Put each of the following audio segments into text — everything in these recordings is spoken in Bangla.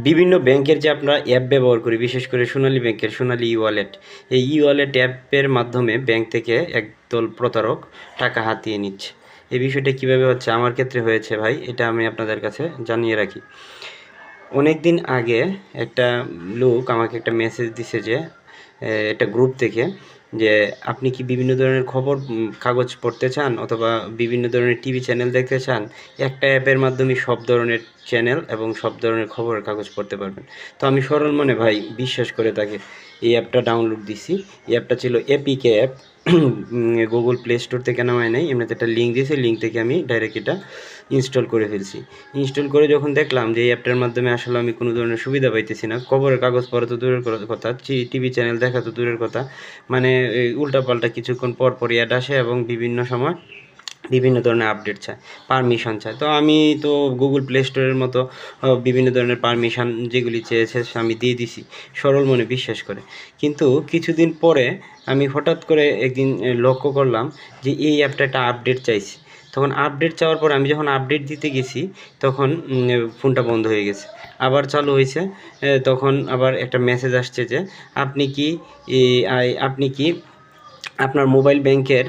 বিভিন্ন ব্যাংকের যে আমরা অ্যাপ ব্যবহার করি, বিশেষ করে সোনালী ব্যাংকের সোনালী ই ওয়ালেট, এই ই ওয়ালেট অ্যাপের মাধ্যমে ব্যাংক থেকে একদল প্রতারক টাকা হাতিয়ে নিচ্ছে। এই বিষয়টা কিভাবে হচ্ছে, আমার ক্ষেত্রে হয়েছে ভাই, এটা আমি আপনাদের কাছে জানিয়ে রাখি। অনেক দিন আগে একটা লোক আমাকে একটা মেসেজ দিছে যে একটা গ্রুপ থেকে, যে আপনি কি বিভিন্ন ধরনের খবর কাগজ পড়তে চান অথবা বিভিন্ন ধরনের টিভি চ্যানেল দেখতে চান, একটা অ্যাপের মাধ্যমে সব ধরনের চ্যানেল এবং সব ধরনের খবরের কাগজ পড়তে পারবেন। তো আমি সরল মনে ভাই বিশ্বাস করে তাকে এই অ্যাপটা ডাউনলোড দিছি। এই অ্যাপটা ছিল APK app, Google play store থেকে নামায় নাই, এমনিতে একটা লিঙ্ক দিয়েছে, লিঙ্ক থেকে আমি ডাইরেক্ট এটা ইনস্টল করে ফেলছি। ইনস্টল করে যখন দেখলাম যে এই অ্যাপটার মাধ্যমে আসলে আমি কোনো ধরনের সুবিধা পাইতেছি না, খবরের কাগজ পড়া তো দূরের কথা, টিভি চ্যানেল দেখা তো দূরের কথা, মানে উল্টাপাল্টা কিছুক্ষণ পর পর অ্যাড আসে এবং বিভিন্ন সময় বিভিন্ন ধরনের আপডেট চায়, পারমিশন চায়। তো আমি তো গুগল প্লে স্টোরের মতো বিভিন্ন ধরনের পারমিশন যেগুলি চেয়েছে আমি দিয়ে দিছি সরল মনে বিশ্বাস করে। কিন্তু কিছুদিন পরে আমি হঠাৎ করে একদিন লক্ষ্য করলাম যে এই অ্যাপটা একটা আপডেট চাইছে। তখন আপডেট চাওয়ার পর আমি যখন আপডেট দিতে গেছি তখন ফোনটা বন্ধ হয়ে গেছে। আবার চালু হয়েছে, তখন আবার একটা মেসেজ আসছে যে আপনি কি আপনার মোবাইল ব্যাংকের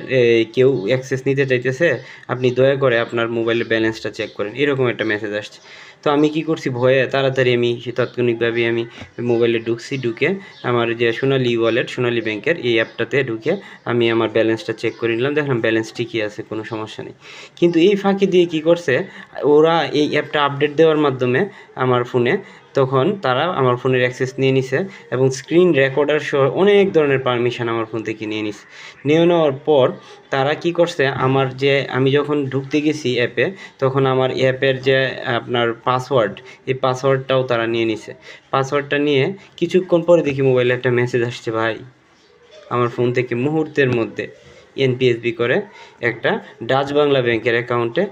কেউ অ্যাক্সেস নিতে চাইতেছে, আপনি দয়া করে আপনার মোবাইলের ব্যালেন্সটা চেক করেন, এরকম একটা মেসেজ আসছে। তো আমি কি করছি, ভয়ে তাড়াতাড়ি আমি তাৎক্ষণিকভাবে আমি মোবাইলে ঢুকছি, ঢুকে আমার যে সোনালী ওয়ালেট সোনালী ব্যাংকের এই অ্যাপটাতে ঢুকে আমি আমার ব্যালেন্সটা চেক করে নিলাম, দেখলাম ব্যালেন্স ঠিকই আছে, কোনো সমস্যা নেই। কিন্তু এই ফাঁকি দিয়ে কি করছে ওরা, এই অ্যাপটা আপডেট দেওয়ার মাধ্যমে আমার ফোনে, তখন তারা আমার ফোনের অ্যাক্সেস নিয়ে নিছে এবং স্ক্রিন রেকর্ডার সহ অনেক ধরনের পারমিশন আমার ফোন থেকে নিয়ে নিছে। নিয়ে নেওয়ার পর তারা কি করছে, আমার যে আমি যখন ঢুকতে গেছি অ্যাপে, তখন আমার অ্যাপের যে আপনার পাসওয়ার্ড, এই পাসওয়ার্ডটাও তারা নিয়ে নিছে। পাসওয়ার্ডটা নিয়ে কিছুক্ষণ পরে দেখি মোবাইলে একটা মেসেজ আসছে ভাই, আমার ফোন থেকে মুহূর্তের মধ্যে এনপিএসবি করে একটা ডাচ বাংলা ব্যাংকের অ্যাকাউন্টে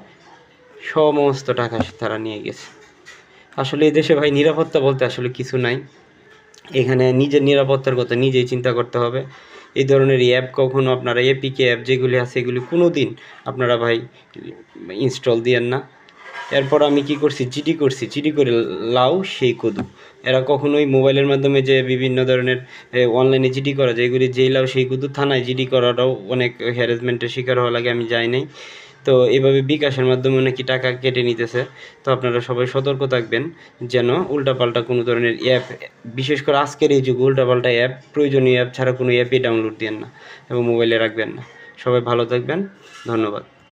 সমস্ত টাকা তারা নিয়ে গেছে। আসলে এই দেশে ভাই নিরাপত্তা বলতে আসলে কিছু নাই। এখানে নিজের নিরাপত্তার কথা নিজেই চিন্তা করতে হবে। এই ধরনের অ্যাপ কখনো আপনারা, এপিকে অ্যাপ যেগুলি আছে এগুলি কোনো দিন আপনারা ভাই ইনস্টল দিয়েন না। এরপর আমি কি করছি, জিডি করছি, জিডি করে লাউ সেই কদু। এরা কখনোই মোবাইলের মাধ্যমে যে বিভিন্ন ধরনের অনলাইনে জিডি করা যায়, এগুলি যেই লাউ সেই কদু, থানায় জিডি করাটাও অনেক হ্যারাসমেন্টের শিকার হওয়া লাগে, আমি যাই নাই। তো এভাবে বিকাশের মাধ্যমে নাকি টাকা কেটে নিতেছে। তো আপনারা সবাই সতর্ক থাকবেন যেন উল্টাপাল্টা কোনো ধরনের অ্যাপ, বিশেষ করে আজকের এই যুগে উল্টাপাল্টা অ্যাপ, প্রয়োজনীয় অ্যাপ ছাড়া কোনো অ্যাপই ডাউনলোড দিয়েন না এবং মোবাইলে রাখবেন না। সবাই ভালো থাকবেন, ধন্যবাদ।